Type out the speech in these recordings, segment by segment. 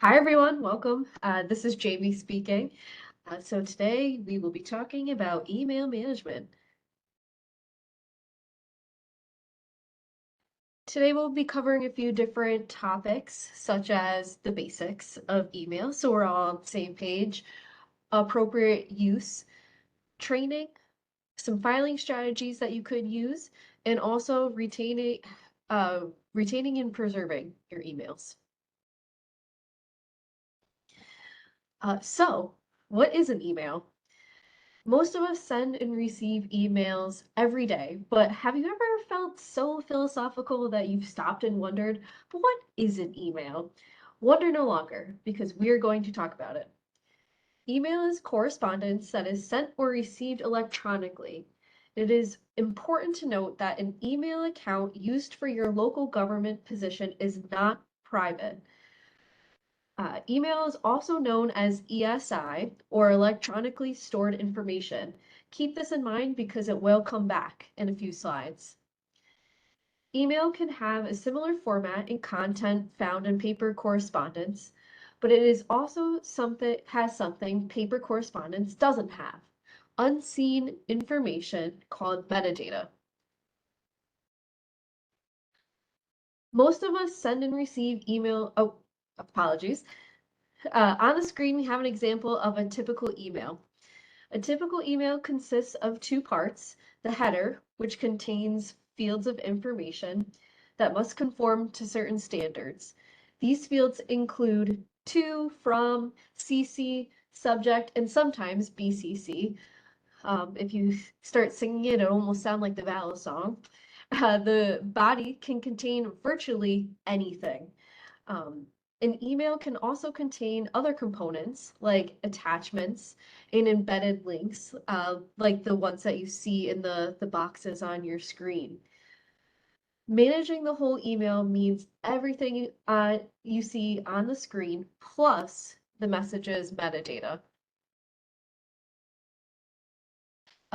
Hi everyone, welcome. This is Jamie speaking. So today we will be talking about email management. Today we'll be covering a few different topics, such as the basics of email, so we're all on the same page, appropriate use, training, some filing strategies that you could use, and also retaining and preserving your emails. So, what is an email? Most of us send and receive emails every day, but have you ever felt so philosophical that you've stopped and wondered, but what is an email? Wonder no longer, because we're going to talk about it. Email is correspondence that is sent or received electronically. It is important to note that an email account used for your local government position is not private. Email is also known as ESI, or electronically stored information. Keep this in mind because it will come back in a few slides. Email can have a similar format and content found in paper correspondence, but it is also something paper correspondence doesn't have: unseen information called metadata. Most of us send and receive email. Oh, apologies. On the screen, we have an example of a typical email. A typical email consists of two parts: the header, which contains fields of information that must conform to certain standards. These fields include to, from, CC, subject, and sometimes BCC. If you start singing it, it almost sounds like the Valor song. The body can contain virtually anything. Um, an email can also contain other components like attachments and embedded links, like the ones that you see in the boxes on your screen. Managing the whole email means everything you see on the screen plus the message's metadata.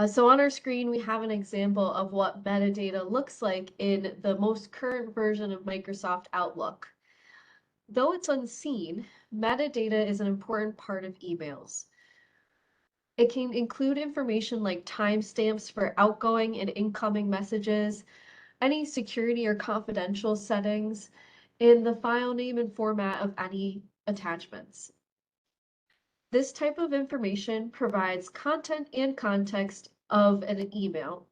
So on our screen, we have an example of what metadata looks like in the most current version of Microsoft Outlook. Though it's unseen, metadata is an important part of emails. It can include information like timestamps for outgoing and incoming messages, any security or confidential settings, and the file name and format of any attachments. This type of information provides content and context of an email.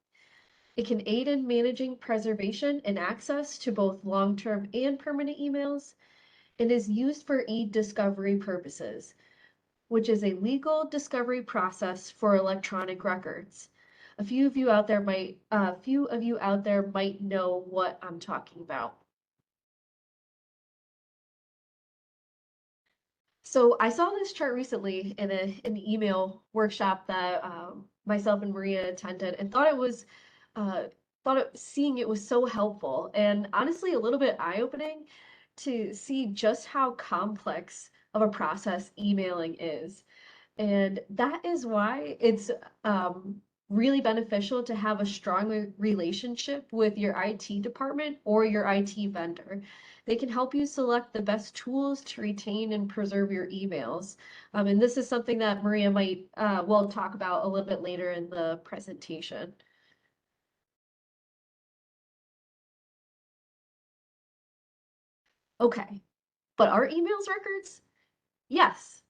It can aid in managing preservation and access to both long-term and permanent emails, and is used for e-discovery purposes, which is a legal discovery process for electronic records. A few of you out there might know what I'm talking about. So I saw this chart recently in an email workshop that myself and Maria attended, and uh, seeing it was so helpful and honestly a little bit eye-opening to see just how complex of a process emailing is. And that is why it's really beneficial to have a strong relationship with your IT department or your IT vendor. They can help you select the best tools to retain and preserve your emails. And this is something that Maria might, will talk about a little bit later in the presentation. Okay, but are emails records? Yes,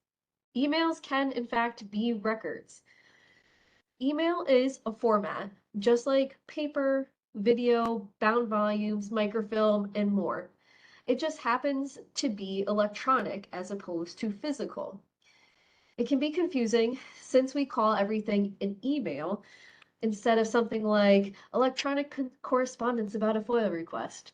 emails can in fact be records. Email is a format, just like paper, video, bound volumes, microfilm, and more. It just happens to be electronic as opposed to physical. It can be confusing since we call everything an email instead of something like electronic correspondence about a FOIA request.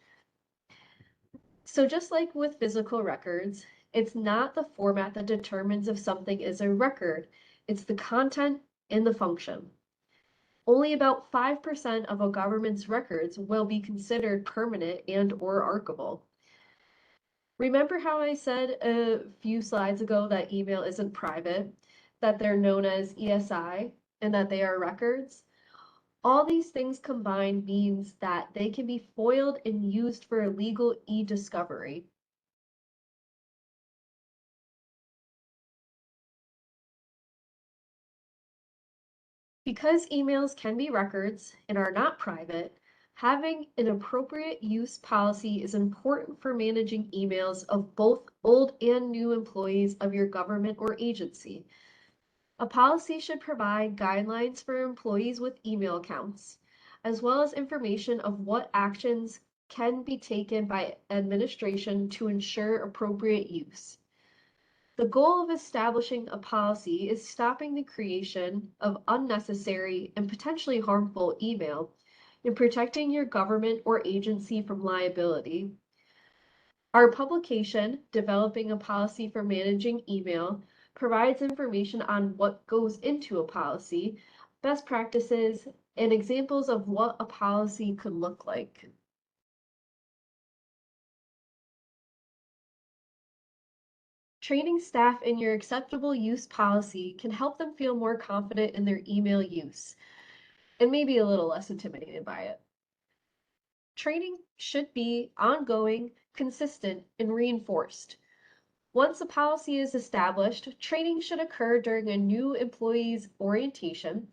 So just like with physical records, it's not the format that determines if something is a record, it's the content and the function. Only about 5% of a government's records will be considered permanent and or archival. Remember how I said a few slides ago that email isn't private, that they're known as ESI, and that they are records? All these things combined means that they can be foiled and used for illegal e-discovery. Because emails can be records and are not private, having an appropriate use policy is important for managing emails of both old and new employees of your government or agency. A policy should provide guidelines for employees with email accounts, as well as information of what actions can be taken by administration to ensure appropriate use. The goal of establishing a policy is stopping the creation of unnecessary and potentially harmful email and protecting your government or agency from liability. Our publication, Developing a Policy for Managing Email, provides information on what goes into a policy, best practices, and examples of what a policy could look like. Training staff in your acceptable use policy can help them feel more confident in their email use and maybe a little less intimidated by it. Training should be ongoing, consistent, and reinforced. Once a policy is established, training should occur during a new employee's orientation.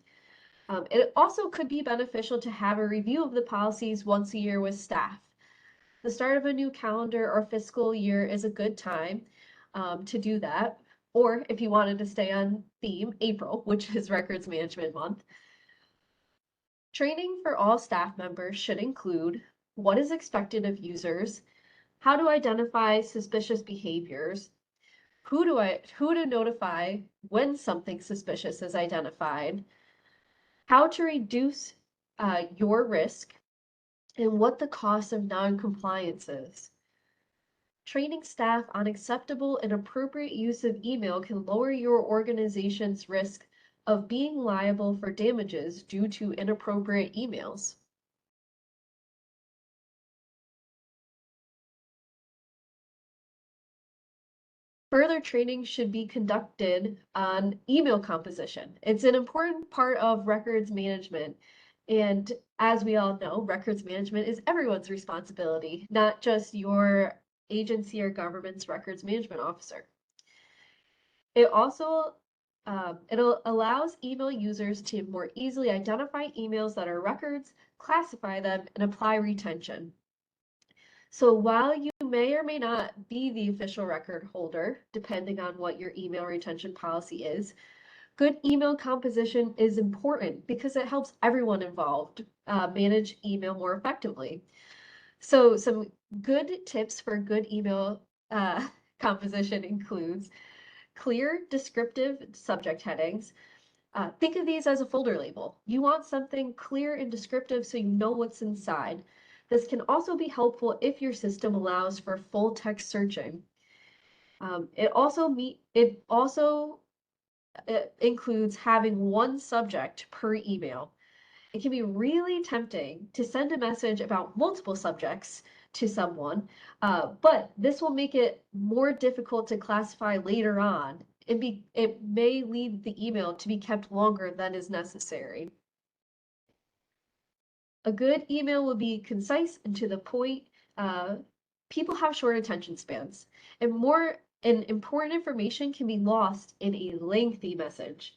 It also could be beneficial to have a review of the policies once a year with staff. The start of a new calendar or fiscal year is a good time to do that. Or if you wanted to stay on theme, April, which is Records Management Month. Training for all staff members should include what is expected of users, how to identify suspicious behaviors, who to notify when something suspicious is identified, how to reduce your risk, and what the cost of non-compliance is. Training staff on acceptable and appropriate use of email can lower your organization's risk of being liable for damages due to inappropriate emails. Further training should be conducted on email composition. It's an important part of records management. And as we all know, records management is everyone's responsibility, not just your agency or government's records management officer. It also it allows email users to more easily identify emails that are records, classify them, and apply retention. So while you may or may not be the official record holder, depending on what your email retention policy is, good email composition is important because it helps everyone involved manage email more effectively. So some good tips for good email composition includes clear, descriptive subject headings. Think of these as a folder label. You want something clear and descriptive so you know what's inside. This can also be helpful if your system allows for full text searching. It also includes having one subject per email. It can be really tempting to send a message about multiple subjects to someone, but this will make it more difficult to classify later on. It may lead the email to be kept longer than is necessary. A good email will be concise and to the point. People have short attention spans, and important information can be lost in a lengthy message.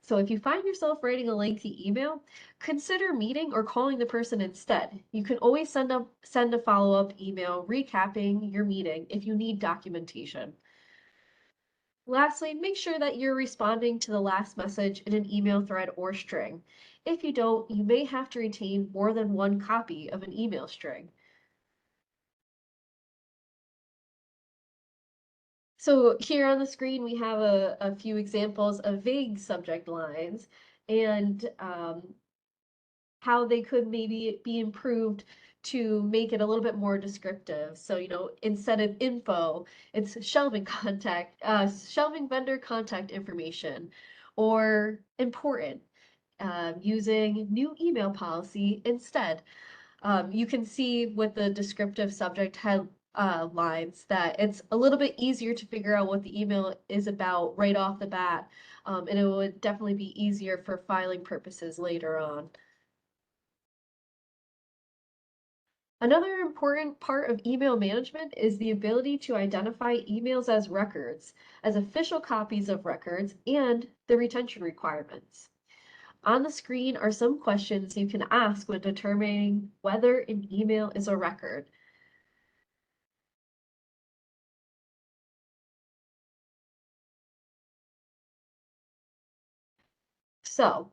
So if you find yourself writing a lengthy email, consider meeting or calling the person instead. You can always send a follow-up email recapping your meeting if you need documentation. Lastly, make sure that you're responding to the last message in an email thread or string. If you don't, you may have to retain more than one copy of an email string. So here on the screen, we have a few examples of vague subject lines and how they could maybe be improved to make it a little bit more descriptive. So, instead of info, it's shelving vendor contact information, or important, using new email policy instead. You can see with the descriptive subject head lines that it's a little bit easier to figure out what the email is about right off the bat, and it would definitely be easier for filing purposes later on. Another important part of email management is the ability to identify emails as records, as official copies of records, and the retention requirements. On the screen are some questions you can ask when determining whether an email is a record. So,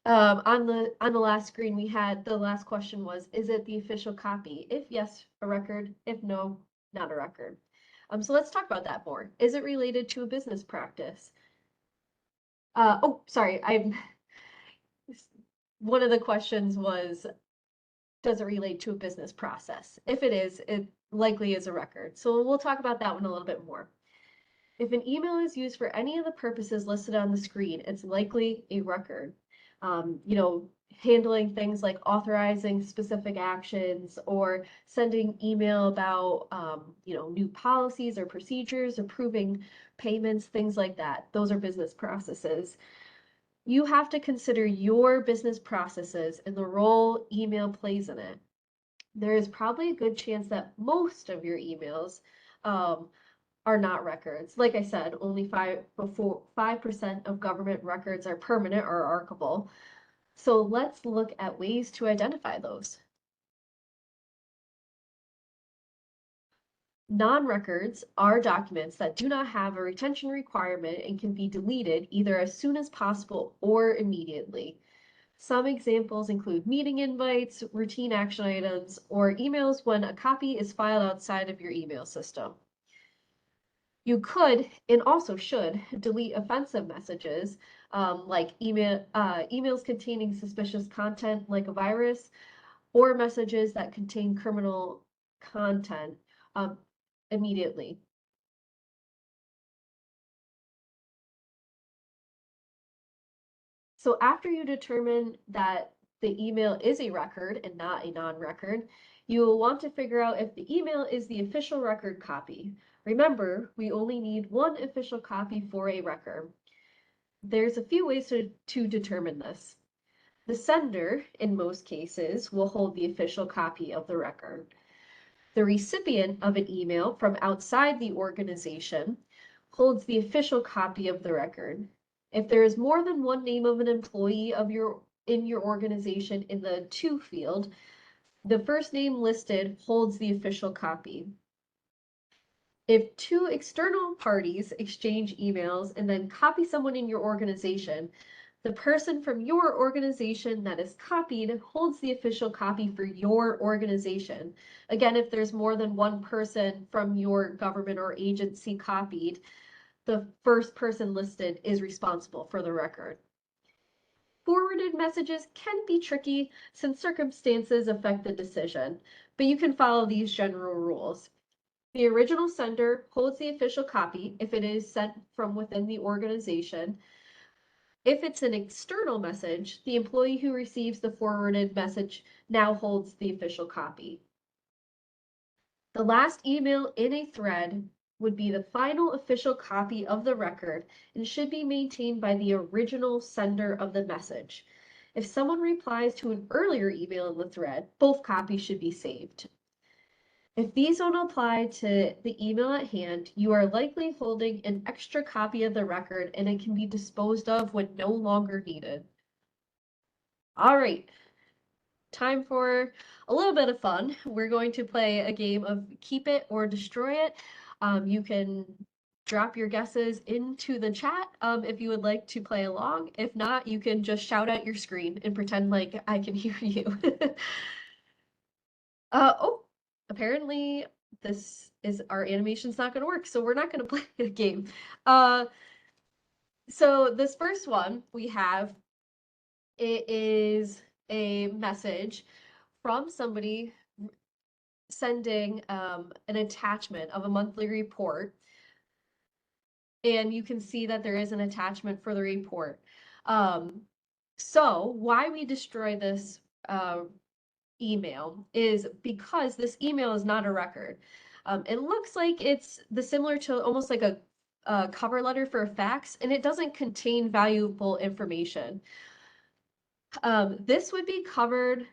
on the last screen we had the last question was, is it the official copy? If yes, a record. If no, not a record. So let's talk about that more. Is it related to a business practice? Oh, sorry, I'm one of the questions was, does it relate to a business process? If it is, it likely is a record. So we'll talk about that one a little bit more. If an email is used for any of the purposes listed on the screen, it's likely a record. You know, handling things like authorizing specific actions or sending email about, you know, new policies or procedures, approving payments, things like that. Those are business processes. You have to consider your business processes and the role email plays in it. There is probably a good chance that most of your emails um, are not records. Like I said, only 5% of government records are permanent or archivable. So let's look at ways to identify those. Non-records are documents that do not have a retention requirement and can be deleted either as soon as possible or immediately. Some examples include meeting invites, routine action items, or emails when a copy is filed outside of your email system. You could and also should delete offensive messages, like emails containing suspicious content like a virus, or messages that contain criminal content um, immediately. So after you determine that the email is a record and not a non-record, you will want to figure out if the email is the official record copy. Remember, we only need one official copy for a record. There's a few ways to determine this. The sender, in most cases, will hold the official copy of the record. The recipient of an email from outside the organization holds the official copy of the record. If there is more than one name of an employee in your organization in the to field, the first name listed holds the official copy. If two external parties exchange emails and then copy someone in your organization, the person from your organization that is copied holds the official copy for your organization. Again, if there's more than one person from your government or agency copied, the first person listed is responsible for the record. Forwarded messages can be tricky since circumstances affect the decision, but you can follow these general rules. The original sender holds the official copy if it is sent from within the organization. If it's an external message, the employee who receives the forwarded message now holds the official copy. The last email in a thread would be the final official copy of the record and should be maintained by the original sender of the message. If someone replies to an earlier email in the thread, both copies should be saved. If these don't apply to the email at hand, you are likely holding an extra copy of the record and it can be disposed of when no longer needed. All right, time for a little bit of fun. We're going to play a game of Keep It or Destroy It. You can drop your guesses into the chat if you would like to play along. If not, you can just shout at your screen and pretend like I can hear you. Oh, apparently this is our animation's not going to work, so we're not going to play a game. So this first one we have, it is a message from somebody sending an attachment of a monthly report, and you can see that there is an attachment for the report. So why we destroy this email is because this email is not a record. It looks like it's similar to almost like a cover letter for a fax, and it doesn't contain valuable information. This would be covered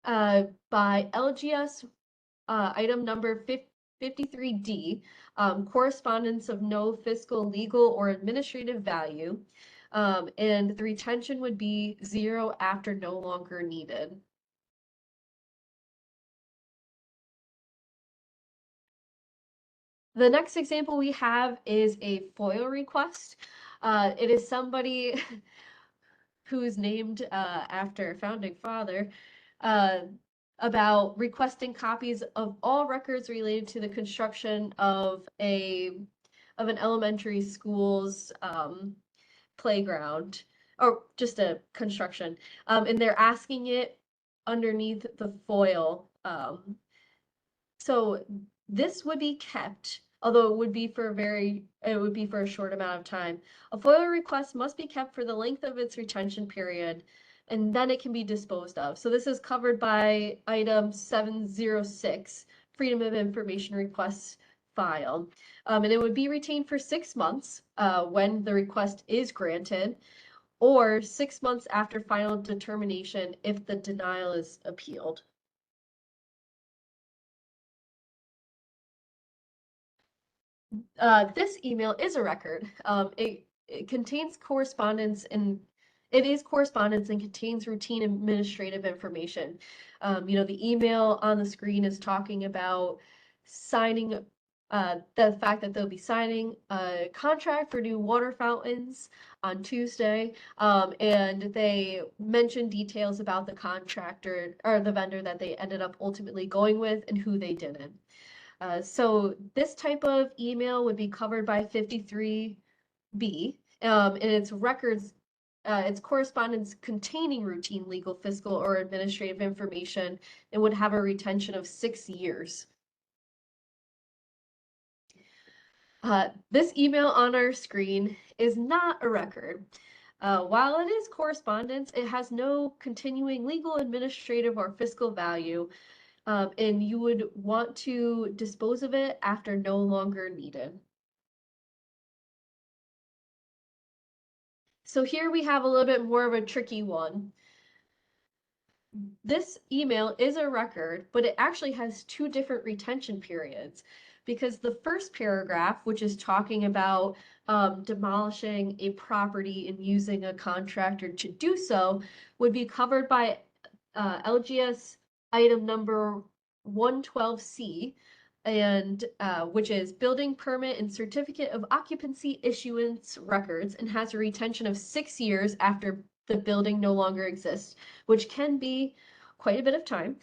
by LGS item number 53D, correspondence of no fiscal, legal, or administrative value. and the retention would be 0 after no longer needed. The next example we have is a FOIL request. It is somebody who is named after founding father, uh, about requesting copies of all records related to the construction of an elementary school's playground, or just a construction, and they're asking it underneath the FOIL. So this would be kept, although it would be for a short amount of time. A FOIL request must be kept for the length of its retention period, and then it can be disposed of. So this is covered by item 706, Freedom of Information Request file. And it would be retained for 6 months when the request is granted, or 6 months after final determination if the denial is appealed. This email is a record. It contains correspondence, and it is correspondence and contains routine administrative information. The email on the screen is talking about signing, the fact that they'll be signing a contract for new water fountains on Tuesday. And they mention details about the contractor or the vendor that they ended up ultimately going with and who they didn't. So this type of email would be covered by 53B, and its records, its correspondence containing routine legal, fiscal, or administrative information, and would have a retention of 6 years. This email on our screen is not a record. While it is correspondence, it has no continuing legal, administrative, or fiscal value. And you would want to dispose of it after no longer needed. So here we have a little bit more of a tricky one. This email is a record, but it actually has 2 different retention periods, because the first paragraph, which is talking about demolishing a property and using a contractor to do so, would be covered by LGS item number 112C, and which is building permit and certificate of occupancy issuance records, and has a retention of 6 years after the building no longer exists, which can be quite a bit of time.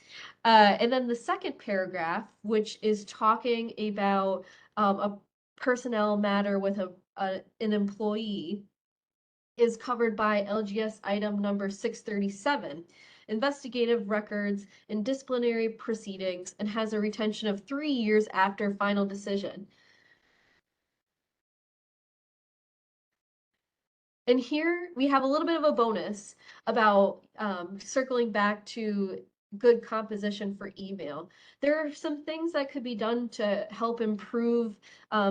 And then the second paragraph, which is talking about a personnel matter with an employee, is covered by LGS item number 637, investigative records and disciplinary proceedings, and has a retention of 3 years after final decision. And here we have a little bit of a bonus about circling back to good composition for email. There are some things that could be done to help improve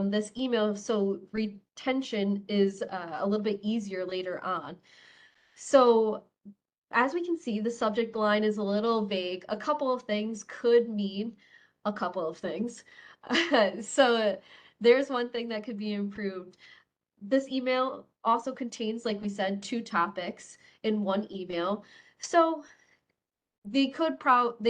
this email so retention is a little bit easier later on. So as we can see, the subject line is a little vague. A couple of things could mean a couple of things. So there's one thing that could be improved. This email also contains, like we said, 2 topics in one email. So they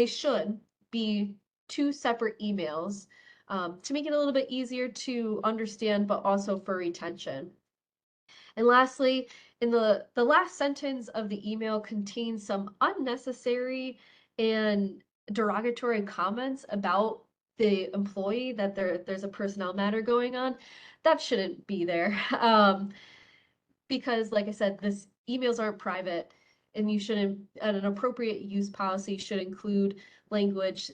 should be 2 separate emails to make it a little bit easier to understand, but also for retention. And lastly, in the last sentence of the email contains some unnecessary and derogatory comments about the employee, that there's a personnel matter going on. That shouldn't be there. Because like I said, this emails aren't private, and you shouldn't, and an appropriate use policy should include language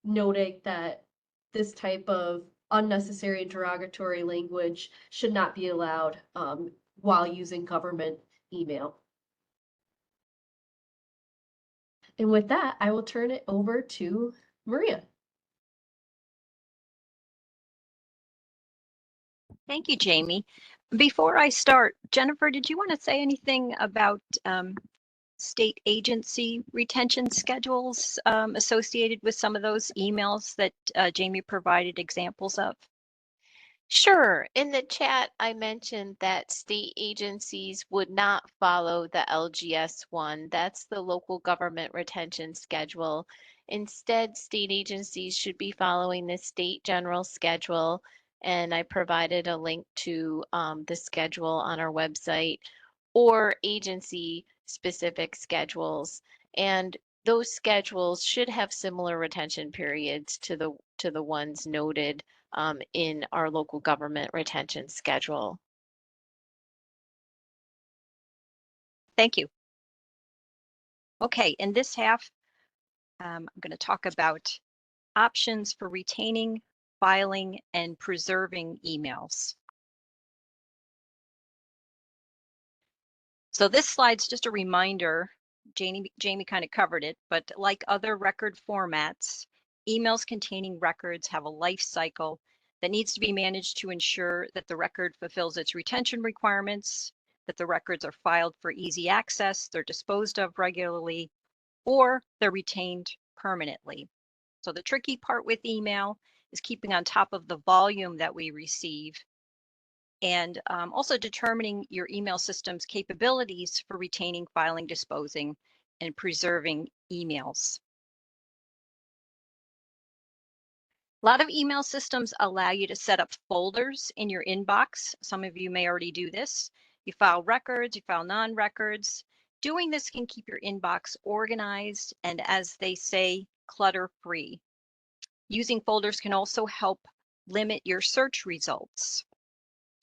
noting that this type of unnecessary derogatory language should not be allowed while using government email. And with that, I will turn it over to Maria. Thank you, Jamie. Before I start, Jennifer, did you want to say anything about state agency retention schedules associated with some of those emails that Jamie provided examples of? Sure. In the chat, I mentioned that state agencies would not follow the LGS one. That's the local government retention schedule. Instead, state agencies should be following the state general schedule. And I provided a link to the schedule on our website or agency specific schedules. And those schedules should have similar retention periods to the ones noted in our local government retention schedule. Thank you. Okay, in this half, I'm going to talk about options for retaining, filing, and preserving emails. So this slide's just a reminder, Jamie kind of covered it, but like other record formats, emails containing records have a life cycle that needs to be managed to ensure that the record fulfills its retention requirements, that the records are filed for easy access, they're disposed of regularly, or they're retained permanently. So the tricky part with email is keeping on top of the volume that we receive and also determining your email system's capabilities for retaining, filing, disposing, and preserving emails. A lot of email systems allow you to set up folders in your inbox. Some of you may already do this. You file records, you file non-records. Doing this can keep your inbox organized and, as they say, clutter-free. Using folders can also help limit your search results.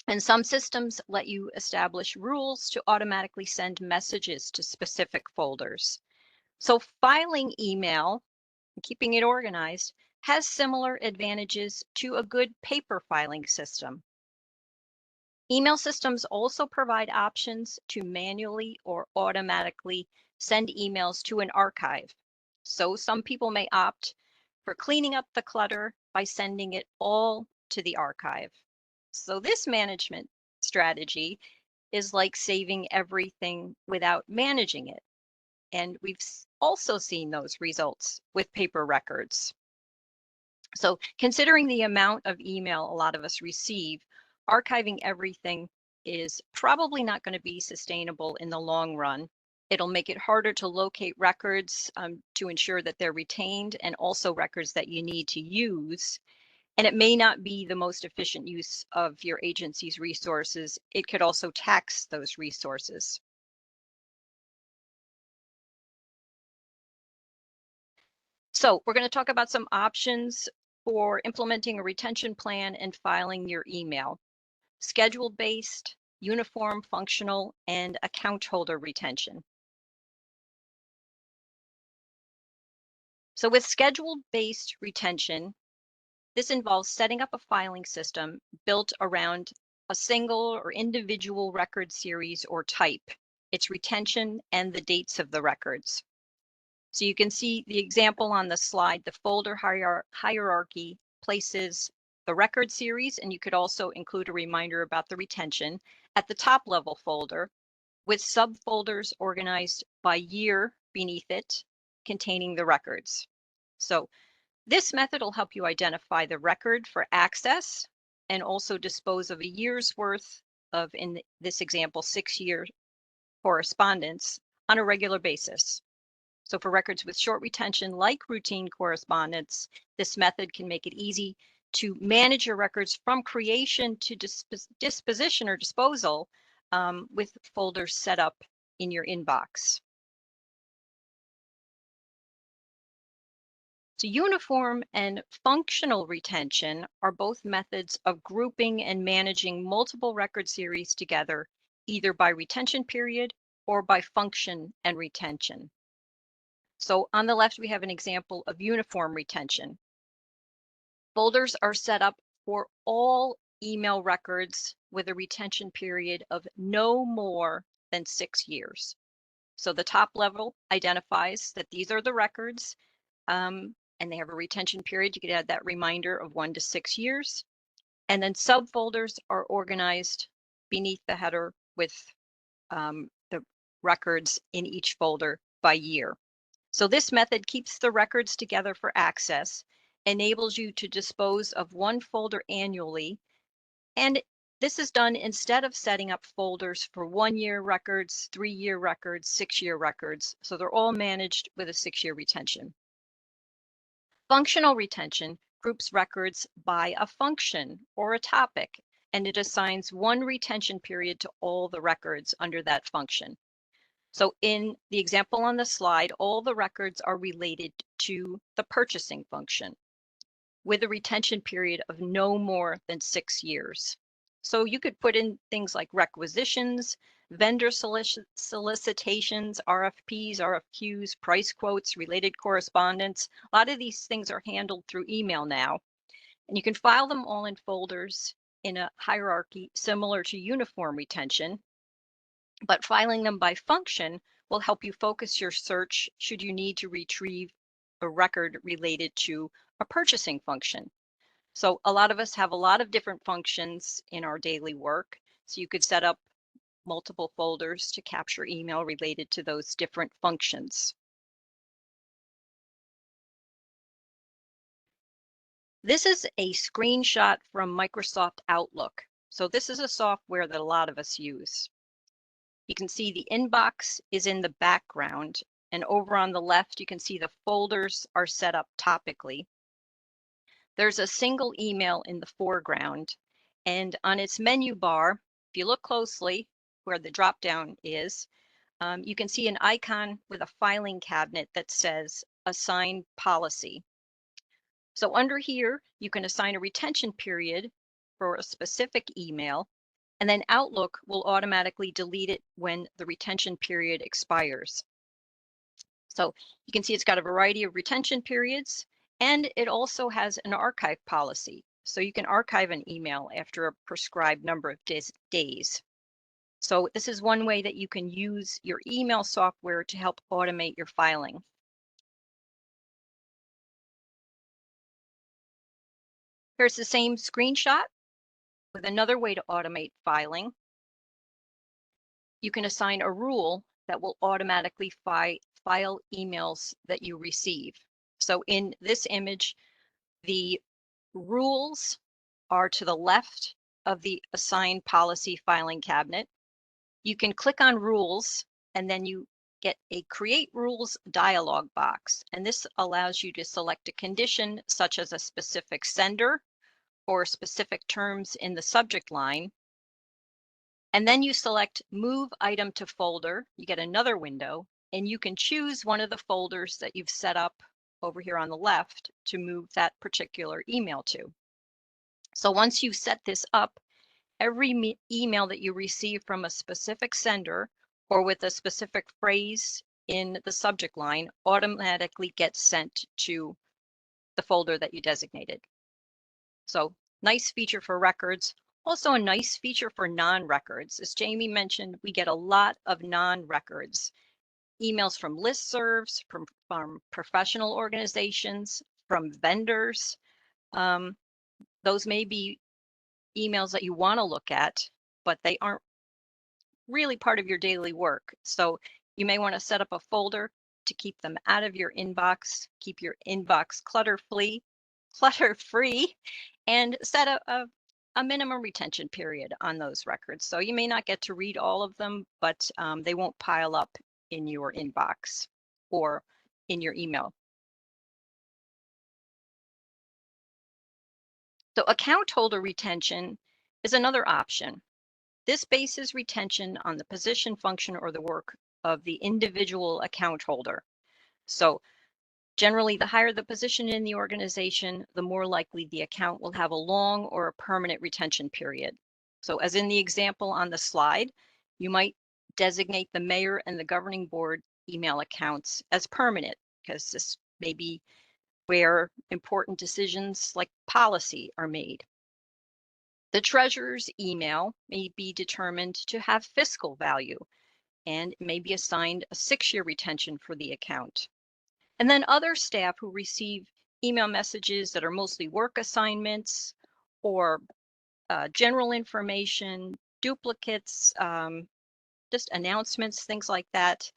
And some systems let you establish rules to automatically send messages to specific folders. So filing email and keeping it organized has similar advantages to a good paper filing system. Email systems also provide options to manually or automatically send emails to an archive. So some people may opt for cleaning up the clutter by sending it all to the archive. So this management strategy is like saving everything without managing it. And we've also seen those results with paper records. So considering the amount of email a lot of us receive, archiving everything is probably not going to be sustainable in the long run. It'll make it harder to locate records to ensure that they're retained, and also records that you need to use. And it may not be the most efficient use of your agency's resources. It could also tax those resources. So we're going to talk about some options for implementing a retention plan and filing your email. Schedule-based, uniform, functional, and account holder retention. So with schedule-based retention, this involves setting up a filing system built around a single or individual record series or type, its retention, and the dates of the records. So you can see the example on the slide. The folder hierarchy places the record series, and you could also include a reminder about the retention at the top level folder, with subfolders organized by year beneath it containing the records. So this method will help you identify the record for access and also dispose of a year's worth of, in this example, 6-year correspondence on a regular basis. So for records with short retention, like routine correspondence, this method can make it easy to manage your records from creation to disposition or disposal with folders set up in your inbox. So uniform and functional retention are both methods of grouping and managing multiple record series together, either by retention period or by function and retention. So on the left, we have an example of uniform retention. Folders are set up for all email records with a retention period of no more than 6 years. So the top level identifies that these are the records, and they have a retention period. You could add that reminder of 1 to 6 years. And then subfolders are organized beneath the header with the records in each folder by year. So this method keeps the records together for access, enables you to dispose of one folder annually, And this is done instead of setting up folders for 1-year records, 3-year records, 6-year records. So they're all managed with a 6-year retention. Functional retention groups records by a function or a topic, and it assigns one retention period to all the records under that function. So in the example on the slide, all the records are related to the purchasing function with a retention period of no more than 6 years. So you could put in things like requisitions, vendor solicitations, RFPs, RFQs, price quotes, related correspondence. A lot of these things are handled through email now, and you can file them all in folders in a hierarchy similar to uniform retention, but filing them by function will help you focus your search should you need to retrieve a record related to a purchasing function. So a lot of us have a lot of different functions in our daily work. So you could set up multiple folders to capture email related to those different functions. This is a screenshot from Microsoft Outlook. So this is a software that a lot of us use. You can see the inbox is in the background, and over on the left, you can see the folders are set up topically. There's a single email in the foreground, and on its menu bar, if you look closely where the drop down is, you can see an icon with a filing cabinet that says Assign Policy. So under here, you can assign a retention period for a specific email, and then Outlook will automatically delete it when the retention period expires. So you can see it's got a variety of retention periods, and it also has an archive policy. So you can archive an email after a prescribed number of days. So this is one way that you can use your email software to help automate your filing. Here's the same screenshot with another way to automate filing. You can assign a rule that will automatically file emails that you receive. So in this image, the rules are to the left of the Assign Policy filing cabinet. You can click on Rules, and then you get a Create Rules dialog box. And this allows you to select a condition such as a specific sender or specific terms in the subject line. And then you select Move Item to Folder. You get another window, and you can choose one of the folders that you've set up over here on the left to move that particular email to. So once you've set this up, every email that you receive from a specific sender or with a specific phrase in the subject line automatically gets sent to the folder that you designated. So nice feature for records. Also a nice feature for non-records. As Jamie mentioned, we get a lot of non-records. Emails from listservs, from professional organizations, from vendors. Those may be emails that you want to look at, but they aren't really part of your daily work. So you may want to set up a folder to keep them out of your inbox, keep your inbox clutter-free, and set a minimum retention period on those records. So you may not get to read all of them, but they won't pile up in your inbox or in your email. So account holder retention is another option. This bases retention on the position, function, or the work of the individual account holder. So generally, the higher the position in the organization, the more likely the account will have a long or a permanent retention period. So as in the example on the slide, you might designate the mayor and the governing board email accounts as permanent, because this may be where important decisions like policy are made. The treasurer's email may be determined to have fiscal value and may be assigned a 6-year retention for the account. And then other staff who receive email messages that are mostly work assignments or general information, duplicates, just announcements, things like that.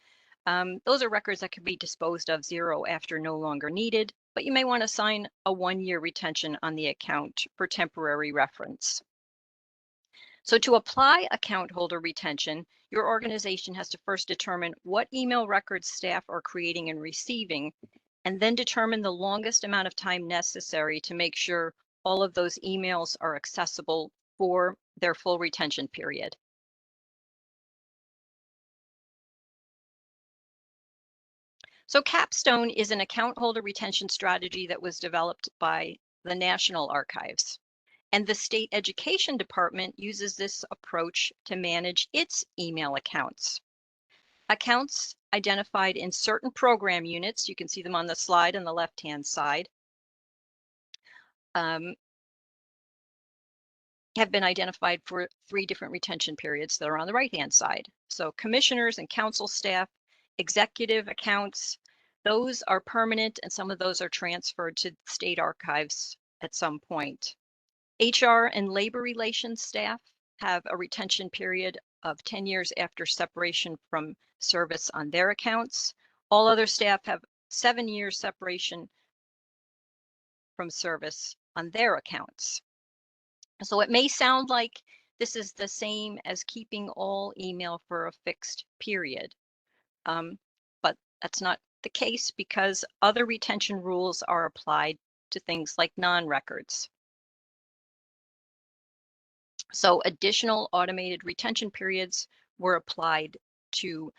Those are records that can be disposed of zero after no longer needed, but you may want to assign a 1-year retention on the account for temporary reference. So to apply account holder retention, your organization has to first determine what email records staff are creating and receiving, and then determine the longest amount of time necessary to make sure all of those emails are accessible for their full retention period. So Capstone is an account holder retention strategy that was developed by the National Archives. And the State Education Department uses this approach to manage its email accounts. Accounts identified in certain program units, you can see them on the slide on the left-hand side, have been identified for 3 different retention periods that are on the right-hand side. So commissioners and council staff, executive accounts, those are permanent, and some of those are transferred to state archives at some point. HR and labor relations staff have a retention period of 10 years after separation from service on their accounts. All other staff have 7 years separation from service on their accounts. So it may sound like this is the same as keeping all email for a fixed period, but that's not the case because other retention rules are applied to things like non-records. So additional automated retention periods were applied to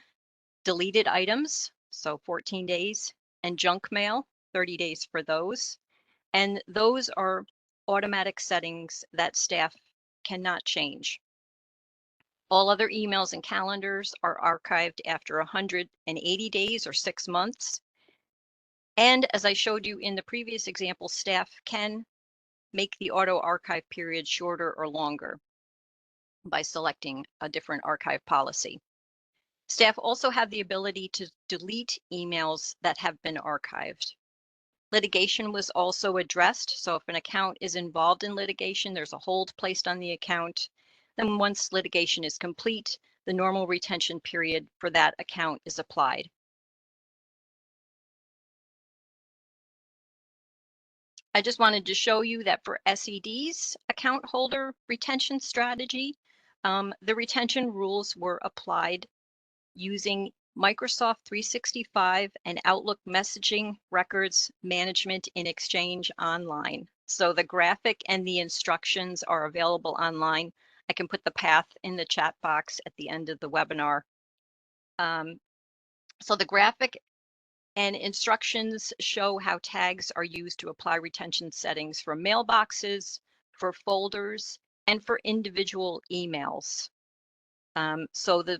deleted items, so 14 days, and junk mail, 30 days for those. And those are automatic settings that staff cannot change. All other emails and calendars are archived after 180 days or 6 months. And as I showed you in the previous example, staff can make the auto archive period shorter or longer by selecting a different archive policy. Staff also have the ability to delete emails that have been archived. Litigation was also addressed. So if an account is involved in litigation, there's a hold placed on the account. Then once litigation is complete, the normal retention period for that account is applied. I just wanted to show you that for SED's account holder retention strategy, the retention rules were applied using Microsoft 365 and Outlook messaging records management in Exchange Online. So the graphic and the instructions are available online. I can put the path in the chat box at the end of the webinar. So the graphic and instructions show how tags are used to apply retention settings for mailboxes, for folders, and for individual emails. So the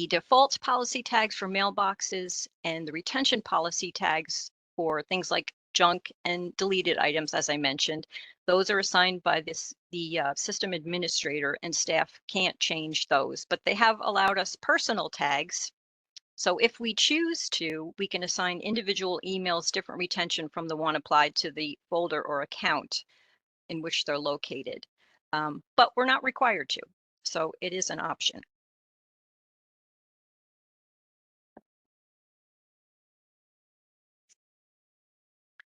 default policy tags for mailboxes and the retention policy tags for things like junk and deleted items, as I mentioned, those are assigned by the system administrator, and staff can't change those, but they have allowed us personal tags. So if we choose to, we can assign individual emails different retention from the one applied to the folder or account in which they're located. But we're not required to, so it is an option.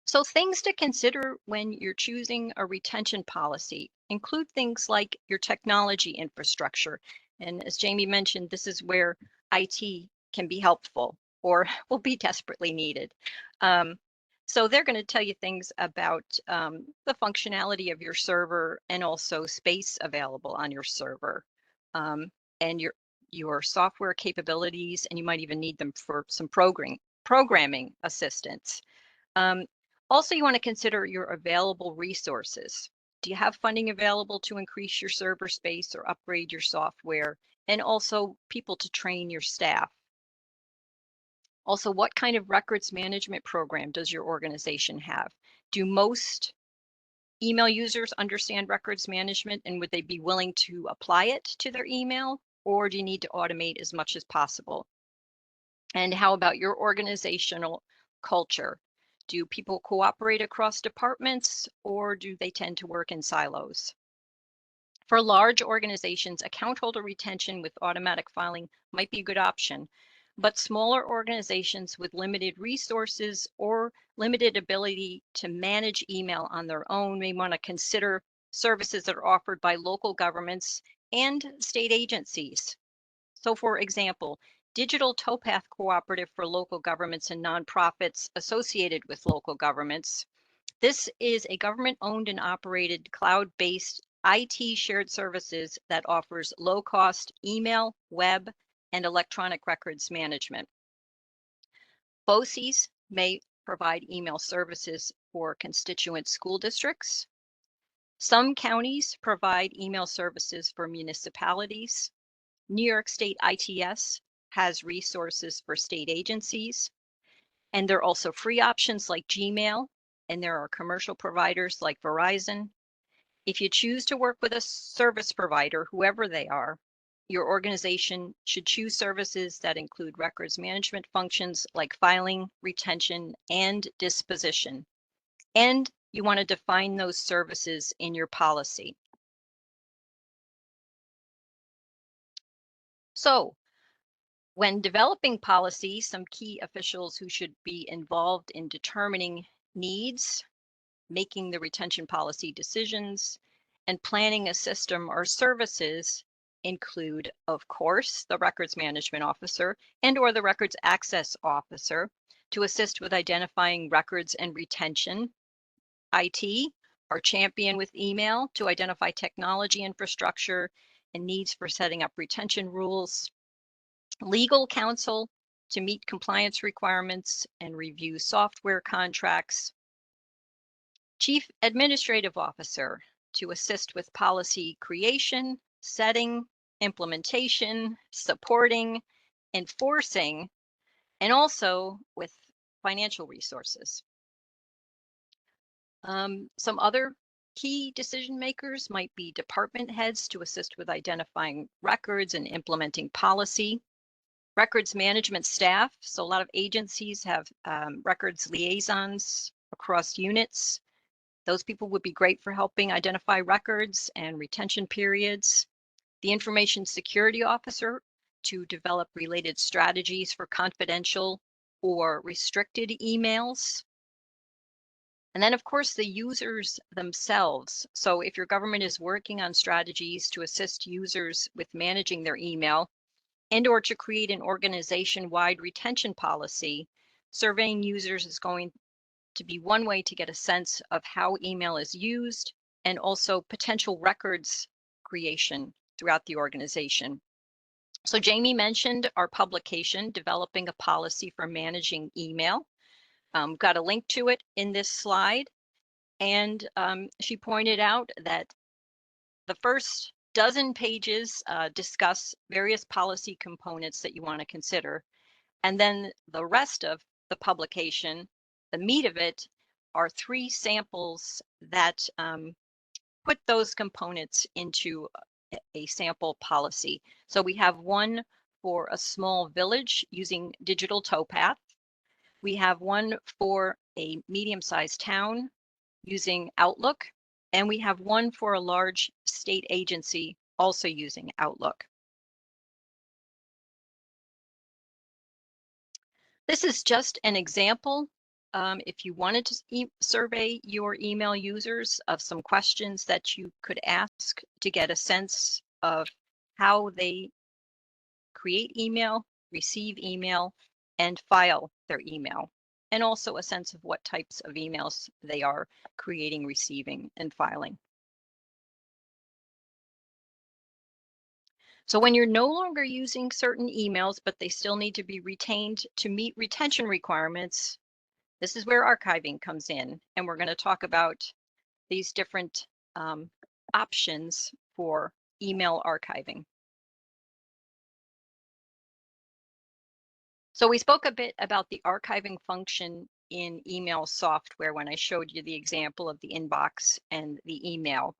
So things to consider when you're choosing a retention policy include things like your technology infrastructure. And as Jamie mentioned, this is where IT can be helpful or will be desperately needed. So they're going to tell you things about the functionality of your server and also space available on your server, and your software capabilities, and you might even need them for some programming assistance. Also, you want to consider your available resources. Do you have funding available to increase your server space or upgrade your software? And also people to train your staff. Also, what kind of records management program does your organization have? Do most email users understand records management, and would they be willing to apply it to their email? Or do you need to automate as much as possible? And how about your organizational culture? Do people cooperate across departments, or do they tend to work in silos? For large organizations, account holder retention with automatic filing might be a good option, but smaller organizations with limited resources or limited ability to manage email on their own may want to consider services that are offered by local governments and state agencies. So for example, Digital Towpath Cooperative for local governments and nonprofits associated with local governments. This is a government-owned and operated cloud-based IT shared services that offers low-cost email, web, and electronic records management. BOCES may provide email services for constituent school districts. Some counties provide email services for municipalities. New York State ITS has resources for state agencies. And there are also free options like Gmail, and there are commercial providers like Verizon. If you choose to work with a service provider, whoever they are, your organization should choose services that include records management functions like filing, retention, and disposition. And you want to define those services in your policy. So, when developing policy, some key officials who should be involved in determining needs, making the retention policy decisions, and planning a system or services include, of course, the records management officer and/or the records access officer to assist with identifying records and retention. IT, our champion with email to identify technology infrastructure and needs for setting up retention rules. Legal counsel to meet compliance requirements and review software contracts. Chief Administrative Officer to assist with policy creation, setting, implementation, supporting, enforcing, and also with financial resources. Some other key decision makers might be department heads to assist with identifying records and implementing policy. Records management staff, so a lot of agencies have records liaisons across units. Those people would be great for helping identify records and retention periods. The information security officer to develop related strategies for confidential or restricted emails. And then, of course, the users themselves. So if your government is working on strategies to assist users with managing their email and/or to create an organization-wide retention policy, surveying users is going to be one way to get a sense of how email is used and also potential records creation throughout the organization. So Jamie mentioned our publication, Developing a Policy for Managing Email. Got a link to it in this slide. And she pointed out that the first dozen pages discuss various policy components that you want to consider. And then the rest of the publication, the meat of it, are 3 samples that put those components into a sample policy. So we have one for a small village using Digital Towpath. We have one for a medium-sized town using Outlook, and we have one for a large state agency also using Outlook. This is just an example. If you wanted to survey your email users of some questions that you could ask to get a sense of how they create email, receive email, and file their email, and also a sense of what types of emails they are creating, receiving, and filing. So when you're no longer using certain emails, but they still need to be retained to meet retention requirements, this is where archiving comes in. And we're going to talk about these different options for email archiving. So we spoke a bit about the archiving function in email software when I showed you the example of the inbox and the email.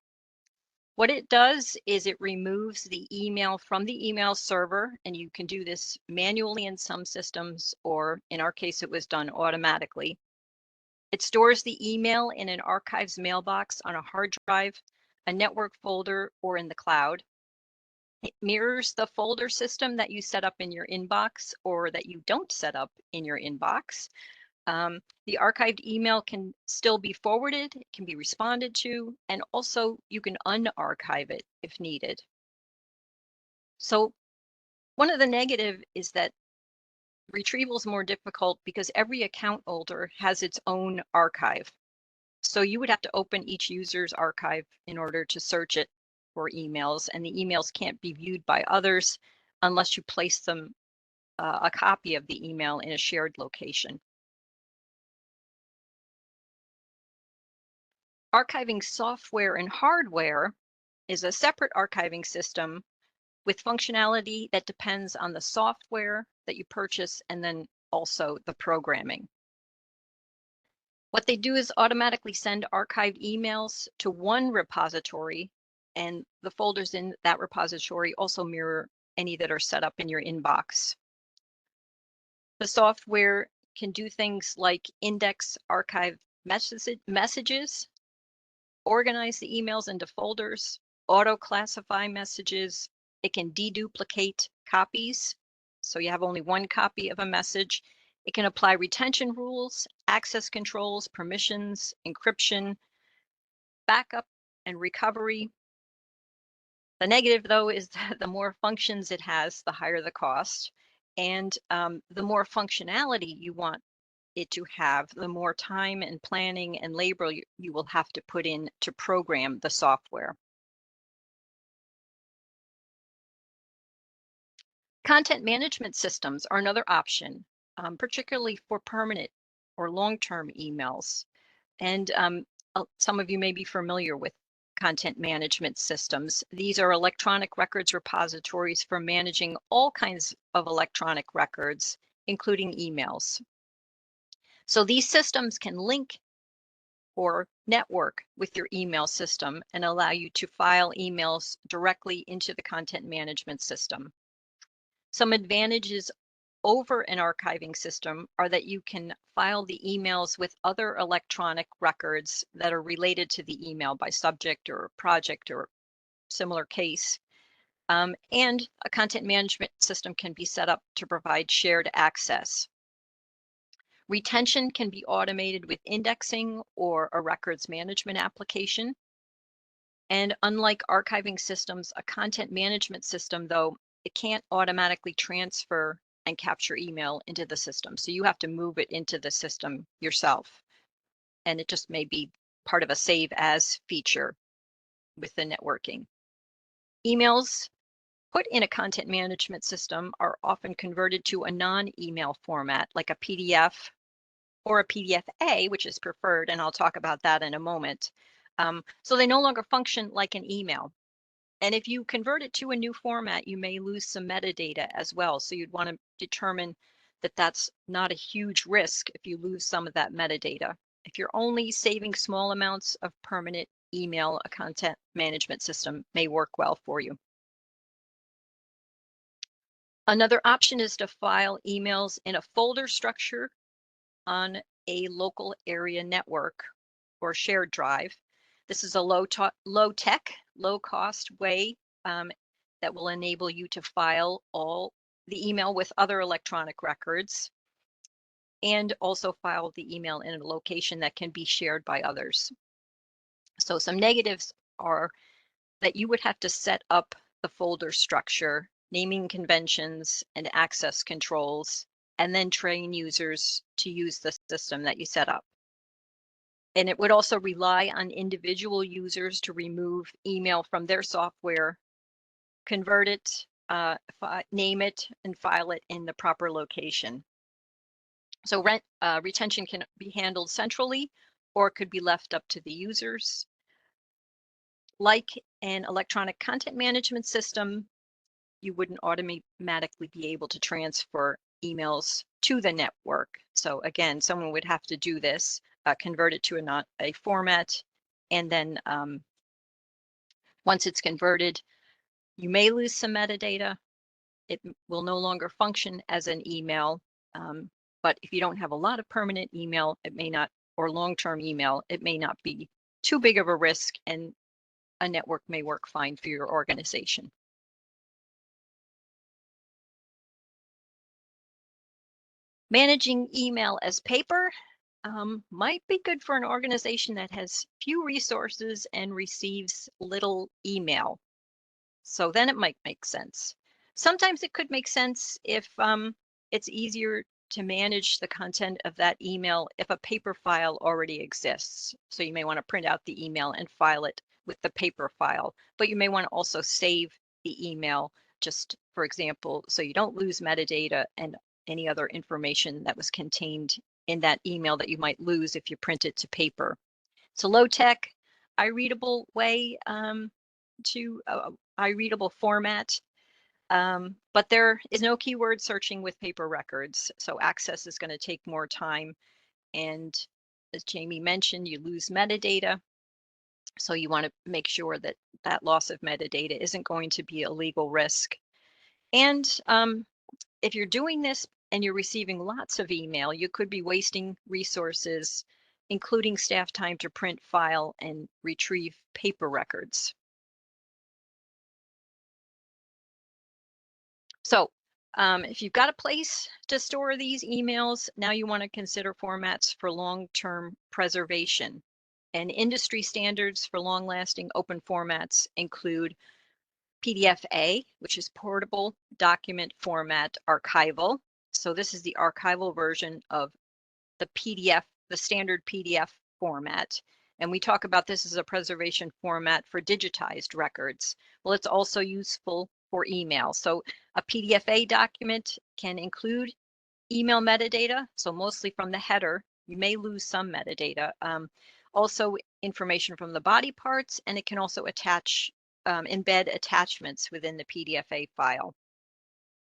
What it does is it removes the email from the email server, and you can do this manually in some systems, or in our case, it was done automatically. It stores the email in an archives mailbox on a hard drive, a network folder, or in the cloud. It mirrors the folder system that you set up in your inbox or that you don't set up in your inbox. The archived email can still be forwarded, it can be responded to, and also you can unarchive it if needed. So one of the negative is that retrieval is more difficult because every account holder has its own archive. So you would have to open each user's archive in order to search it for emails, and the emails can't be viewed by others unless you place them a copy of the email in a shared location. Archiving software and hardware is a separate archiving system with functionality that depends on the software that you purchase and then also the programming. What they do is automatically send archived emails to one repository, and the folders in that repository also mirror any that are set up in your inbox. The software can do things like index archive messages, organize the emails into folders, auto-classify messages. It can deduplicate copies, so you have only one copy of a message. It can apply retention rules, access controls, permissions, encryption, backup, and recovery. The negative, though, is that the more functions it has, the higher the cost. And the more functionality you want it to have, the more time and planning and labor you will have to put in to program the software. Content management systems are another option, particularly for permanent or long-term emails. And some of you may be familiar with content management systems. These are electronic records repositories for managing all kinds of electronic records, including emails. So these systems can link or network with your email system and allow you to file emails directly into the content management system. Some advantages over an archiving system are that you can file the emails with other electronic records that are related to the email by subject or project or similar case. And a content management system can be set up to provide shared access. Retention can be automated with indexing or a records management application. And unlike archiving systems, a content management system, though, it can't automatically transfer and capture email into the system. So you have to move it into the system yourself. And it just may be part of a save as feature with the networking. Emails put in a content management system are often converted to a non-email format like a PDF or a PDF-A, which is preferred, and I'll talk about that in a moment. So they no longer function like an email. And if you convert it to a new format, you may lose some metadata as well. So you'd want to determine that that's not a huge risk if you lose some of that metadata. If you're only saving small amounts of permanent email, a content management system may work well for you. Another option is to file emails in a folder structure on a local area network or shared drive. This is a low-tech, low-cost way that will enable you to file all the email with other electronic records and also file the email in a location that can be shared by others. So some negatives are that you would have to set up the folder structure, naming conventions, and access controls, and then train users to use the system that you set up. And it would also rely on individual users to remove email from their software, convert it, name it, and file it in the proper location. So retention can be handled centrally or could be left up to the users. Like an electronic content management system, you wouldn't automatically be able to transfer emails to the network. So again, someone would have to do this, convert it to a format, and then once it's converted, you may lose some metadata. It will no longer function as an email, but if you don't have a lot of permanent email, it may not, or long-term email, it may not be too big of a risk, and a network may work fine for your organization. Managing email as paper might be good for an organization that has few resources and receives little email. So then it might make sense. Sometimes it could make sense if it's easier to manage the content of that email if a paper file already exists. So you may want to print out the email and file it with the paper file, but you may want to also save the email, just for example, so you don't lose metadata and any other information that was contained in that email that you might lose if you print it to paper. It's a low tech, iReadable way to iReadable format. But there is no keyword searching with paper records, so access is going to take more time. And as Jamie mentioned, you lose metadata. So you want to make sure that that loss of metadata isn't going to be a legal risk. And if you're doing this and you're receiving lots of email, you could be wasting resources, including staff time to print, file, and retrieve paper records. So if you've got a place to store these emails, now you want to consider formats for long-term preservation. And industry standards for long-lasting open formats include PDF-A, which is portable document format archival. So this is the archival version of the PDF, the standard PDF format. And we talk about this as a preservation format for digitized records. Well, it's also useful for email. So a PDF-A document can include email metadata, so mostly from the header. You may lose some metadata. Also information from the body parts, and it can also attach, embed attachments within the PDF-A file.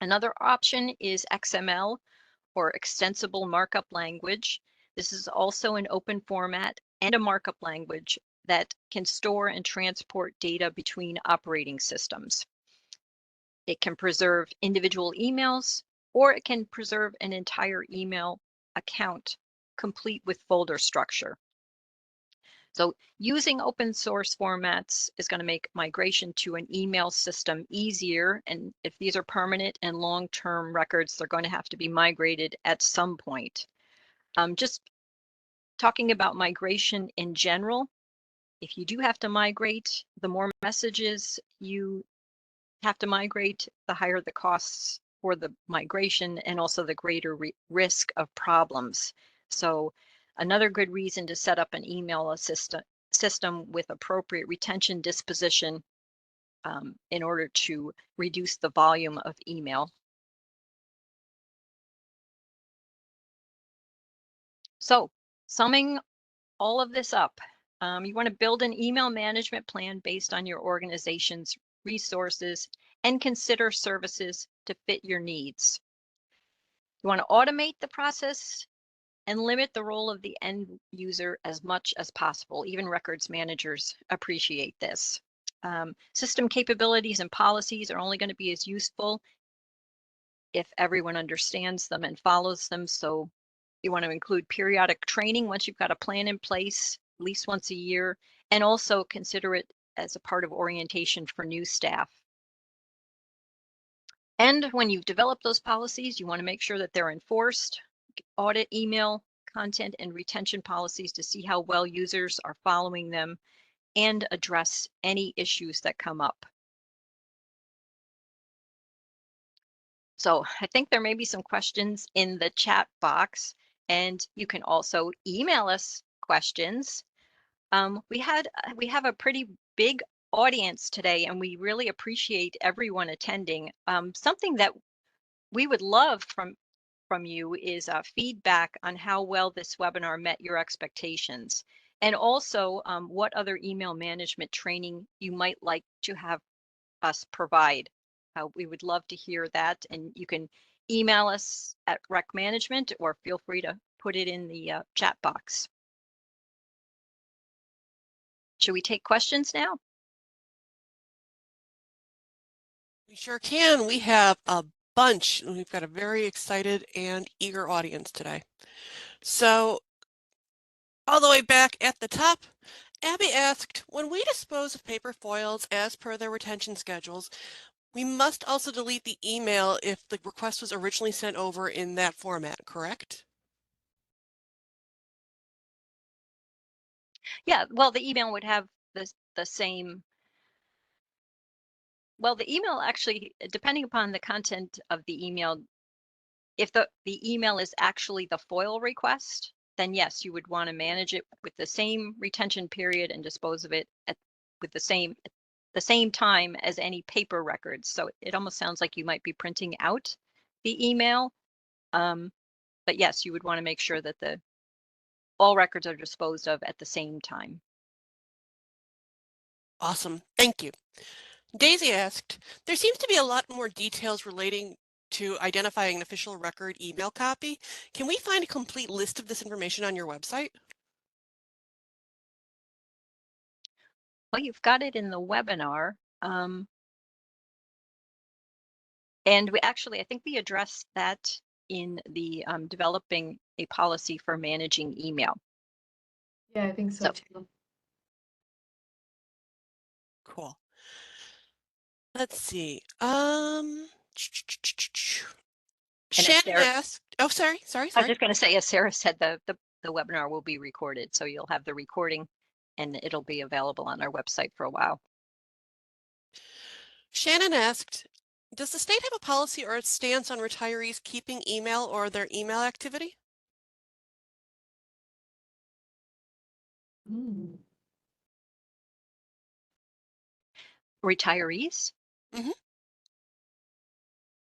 Another option is XML, or extensible markup language. This is also an open format and a markup language that can store and transport data between operating systems. It can preserve individual emails, or it can preserve an entire email account complete with folder structure. So using open source formats is going to make migration to an email system easier. And if these are permanent and long-term records, they're going to have to be migrated at some point. Just talking about migration in general, if you do have to migrate, the more messages you have to migrate, the higher the costs for the migration and also the greater risk of problems. So another good reason to set up an email system with appropriate retention disposition in order to reduce the volume of email. So summing all of this up, you want to build an email management plan based on your organization's resources and consider services to fit your needs. You want to automate the process and limit the role of the end user as much as possible. Even records managers appreciate this. System capabilities and policies are only going to be as useful if everyone understands them and follows them. So you want to include periodic training once you've got a plan in place, at least once a year, and also consider it as a part of orientation for new staff. And when you've developed those policies, you want to make sure that they're enforced. Audit email content and retention policies to see how well users are following them and address any issues that come up. So I think there may be some questions in the chat box, and you can also email us questions. We have a pretty big audience today, and we really appreciate everyone attending. Something that we would love from you is feedback on how well this webinar met your expectations, and also what other email management training you might like to have us provide. We would love to hear that, and you can email us at Rec Management or feel free to put it in the chat box. Should we take questions now? We sure can. We have a bunch. We've got a very excited and eager audience today. So all the way back at the top, Abby asked, when we dispose of paper foils as per their retention schedules, We must also delete the email if the request was originally sent over in that format, correct? Yeah, well, the email would have the same. Well, the email actually, depending upon the content of the email, if the email is actually the FOIL request, then yes, you would want to manage it with the same retention period and dispose of it with the same time as any paper records. So it almost sounds like you might be printing out the email. But yes, you would want to make sure that all records are disposed of at the same time. Awesome, thank you. Daisy asked, there seems to be a lot more details relating to identifying an official record email copy. Can we find a complete list of this information on your website? Well, you've got it in the webinar. And I think we addressed that in the developing a policy for managing email. Yeah, I think so So too. Cool. Let's see. and as Shannon Sarah, asked, oh, sorry. I was just going to say, as Sarah said, the webinar will be recorded, so you'll have the recording, and it'll be available on our website for a while. Shannon asked, does the state have a policy or a stance on retirees keeping email or their email activity? Mm. Retirees Mm-hmm.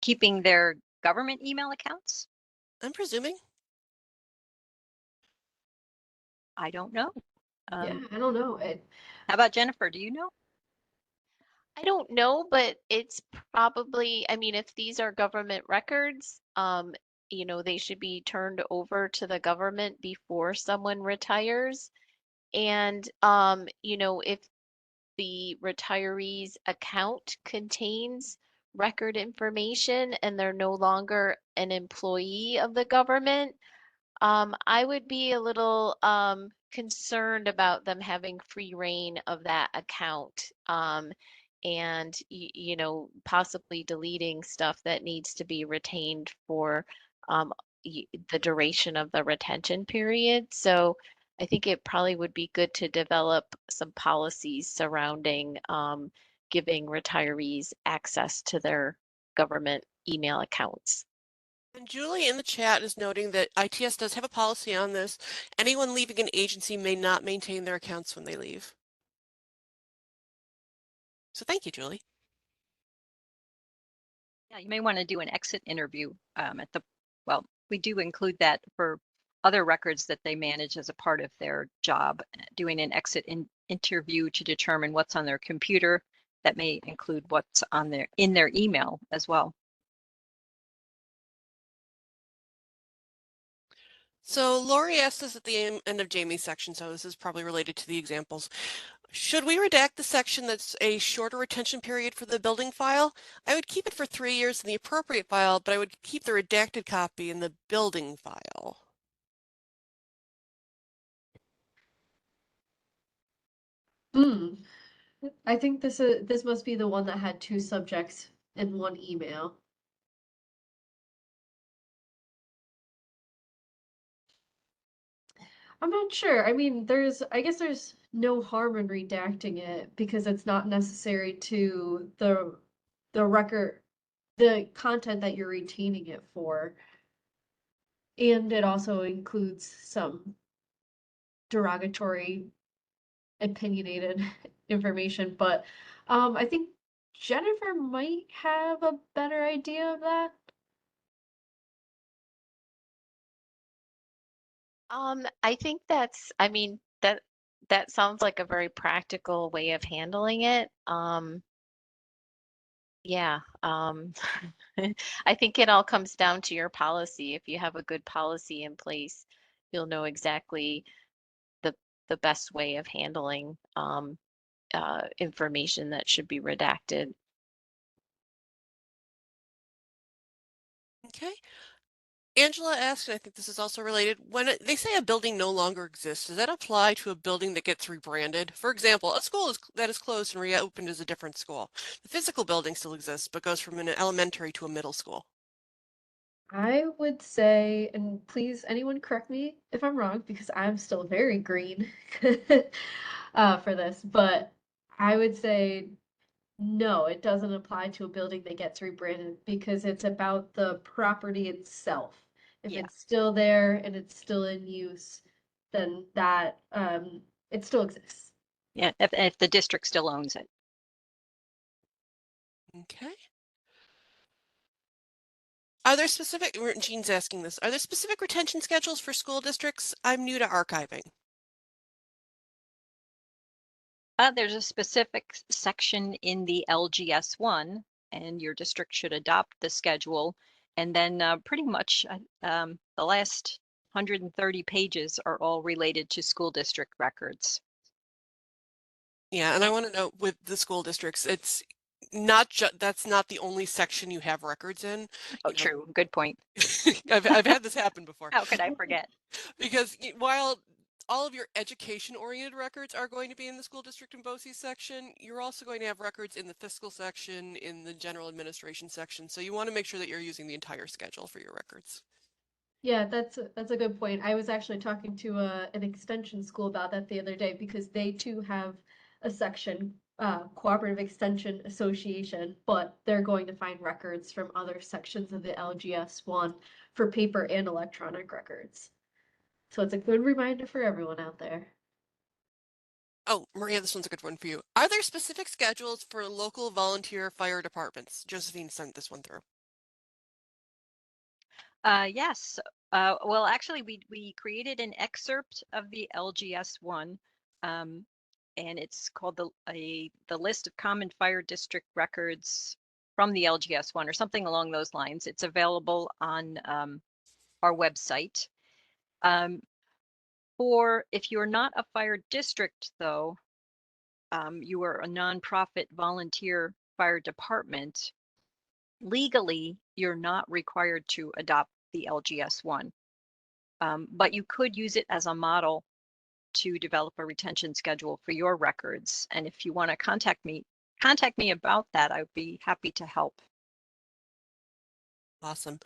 keeping their government email accounts? I'm presuming. I don't know. Yeah, I don't know. How about Jennifer? Do you know? I don't know, but it's probably, I mean, if these are government records, they should be turned over to the government before someone retires. And, if the retiree's account contains record information and they're no longer an employee of the government, I would be a little concerned about them having free reign of that account, and possibly deleting stuff that needs to be retained for um, the duration of the retention period. So I think it probably would be good to develop some policies surrounding giving retirees access to their government email accounts. And Julie in the chat is noting that ITS does have a policy on this. Anyone leaving an agency may not maintain their accounts when they leave. So thank you, Julie. Yeah, you may want to do an exit interview well, we do include that for other records that they manage as a part of their job, doing an exit interview to determine what's on their computer. That may include what's in their email as well. So Lori asked us at the end of Jamie's section, so this is probably related to the examples. Should we redact the section that's a shorter retention period for the building file? I would keep it for 3 years in the appropriate file, but I would keep the redacted copy in the building file. I think this must be the one that had two subjects in one email. I'm not sure. I mean, I guess there's no harm in redacting it because it's not necessary to the record, the content that you're retaining it for. And it also includes some derogatory, opinionated information. But I think Jennifer might have a better idea of that. I think I mean, that sounds like a very practical way of handling it. Yeah, I think it all comes down to your policy. If you have a good policy in place, you'll know exactly the the best way of handling information that should be redacted. Okay. Angela asked, and I think this is also related, when they say a building no longer exists, does that apply to a building that gets rebranded? For example, a school that is closed and reopened as a different school. The physical building still exists, but goes from an elementary to a middle school. I would say, and please anyone correct me if I'm wrong, because I'm still very green for this, but I would say no, it doesn't apply to a building that gets rebranded because it's about the property itself. If Yeah. it's still there and it's still in use, then that it still exists. Yeah. If the district still owns it. Okay. Are there specific, Jean's asking this, are there specific retention schedules for school districts? I'm new to archiving. There's a specific section in the LGS1, and your district should adopt the schedule. And then pretty much the last 130 pages are all related to school district records. Yeah, and I want to note with the school districts, it's not just, that's not the only section you have records in. Oh, You know, true. Good point. I've had this happen before. How could I forget? Because while all of your education-oriented records are going to be in the school district and BOCES section, you're also going to have records in the fiscal section, in the general administration section. So you want to make sure that you're using the entire schedule for your records. Yeah, that's a good point. I was actually talking to an extension school about that the other day because they too have a section, Cooperative Extension Association, but they're going to find records from other sections of the LGS one for paper and electronic records. So it's a good reminder for everyone out there. Oh, Maria, this one's a good one for you. Are there specific schedules for local volunteer fire departments? Josephine sent this one through. Yes. Well, actually, we created an excerpt of the LGS1, and it's called the list of common fire district records from the LGS1 or something along those lines. It's available on our website. For if you're not a fire district, though, you are a nonprofit volunteer fire department. Legally, you're not required to adopt the LGS1. But you could use it as a model to develop a retention schedule for your records. And if you want to contact me about that. I would be happy to help. Awesome.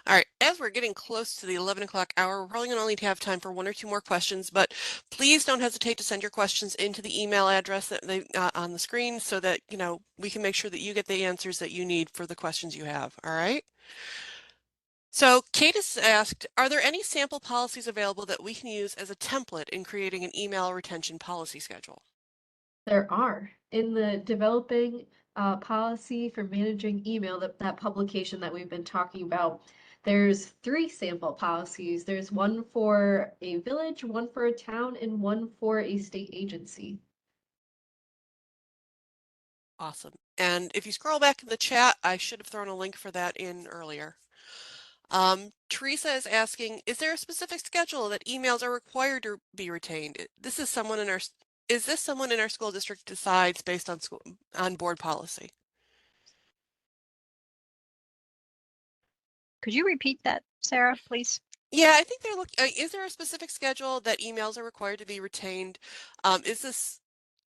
All right, as we're getting close to the 11 o'clock hour, we're probably going to only have time for one or two more questions, but please don't hesitate to send your questions into the email address that they on the screen so that, we can make sure that you get the answers that you need for the questions you have. All right. So Kate has asked, are there any sample policies available that we can use as a template in creating an email retention policy schedule? There are in the developing policy for managing email, that publication that we've been talking about. There's 3 sample policies. There's one for a village, one for a town, and one for a state agency. Awesome. And if you scroll back in the chat, I should have thrown a link for that in earlier. Teresa is asking, is there a specific schedule that emails are required to be retained? Is this someone in our school district decides based on board policy? Could you repeat that, Sarah, please? Yeah, I think they're looking, is there a specific schedule that emails are required to be retained? Is this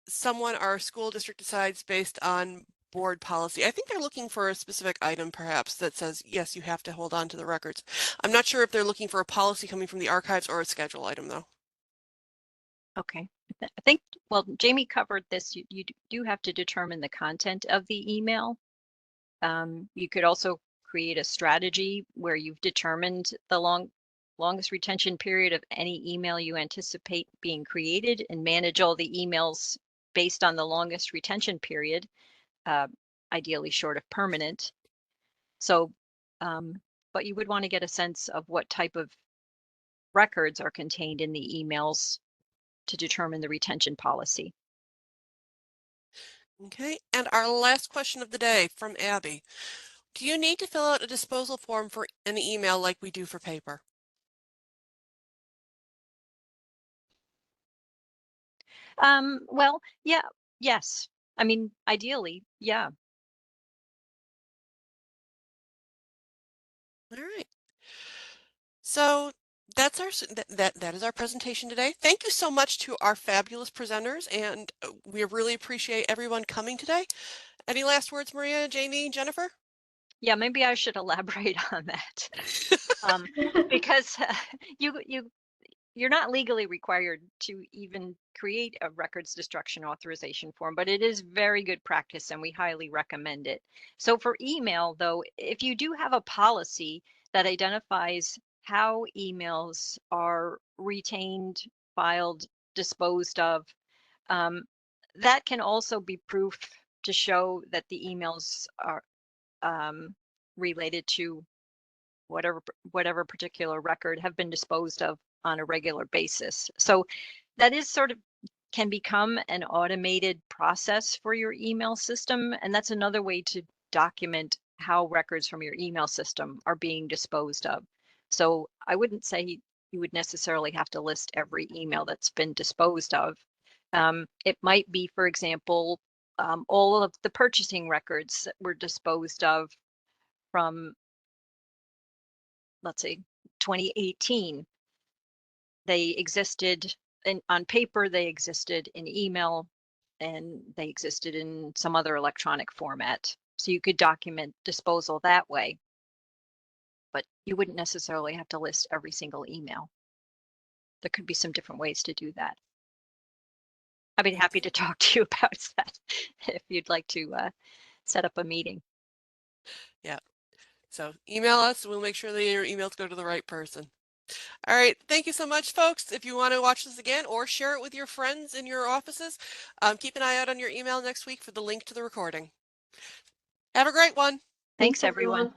someone our school district decides based on board policy? I think they're looking for a specific item perhaps that says, yes, you have to hold on to the records. I'm not sure if they're looking for a policy coming from the archives or a schedule item though. Okay. I think, well, Jamie covered this. You do have to determine the content of the email. You could also create a strategy where you've determined the longest retention period of any email you anticipate being created and manage all the emails based on the longest retention period, ideally short of permanent. So, but you would want to get a sense of what type of records are contained in the emails to determine the retention policy. Okay, and our last question of the day from Abby. Do you need to fill out a disposal form for an email like we do for paper? Well, yeah, yes. I mean, ideally, yeah. All right. So that's our that is our presentation today. Thank you so much to our fabulous presenters, and we really appreciate everyone coming today. Any last words, Maria, Jamie, Jennifer? Yeah, maybe I should elaborate on that. Because you're not legally required to even create a records destruction authorization form, but it is very good practice and we highly recommend it. So for email, though, if you do have a policy that identifies how emails are retained, filed, disposed of, um, that can also be proof to show that the emails are related to whatever particular record have been disposed of on a regular basis. So that is sort of can become an automated process for your email system. And that's another way to document how records from your email system are being disposed of. So I wouldn't say you would necessarily have to list every email that's been disposed of. It might be, for example, all of the purchasing records that were disposed of from, let's say, 2018. They existed on paper, they existed in email, and they existed in some other electronic format. So you could document disposal that way, but you wouldn't necessarily have to list every single email. There could be some different ways to do that. I'd be happy to talk to you about that if you'd like to set up a meeting. Yeah. So email us, we'll make sure that your emails go to the right person. All right. Thank you so much, folks. If you want to watch this again or share it with your friends in your offices, keep an eye out on your email next week for the link to the recording. Have a great one. Thanks, everyone.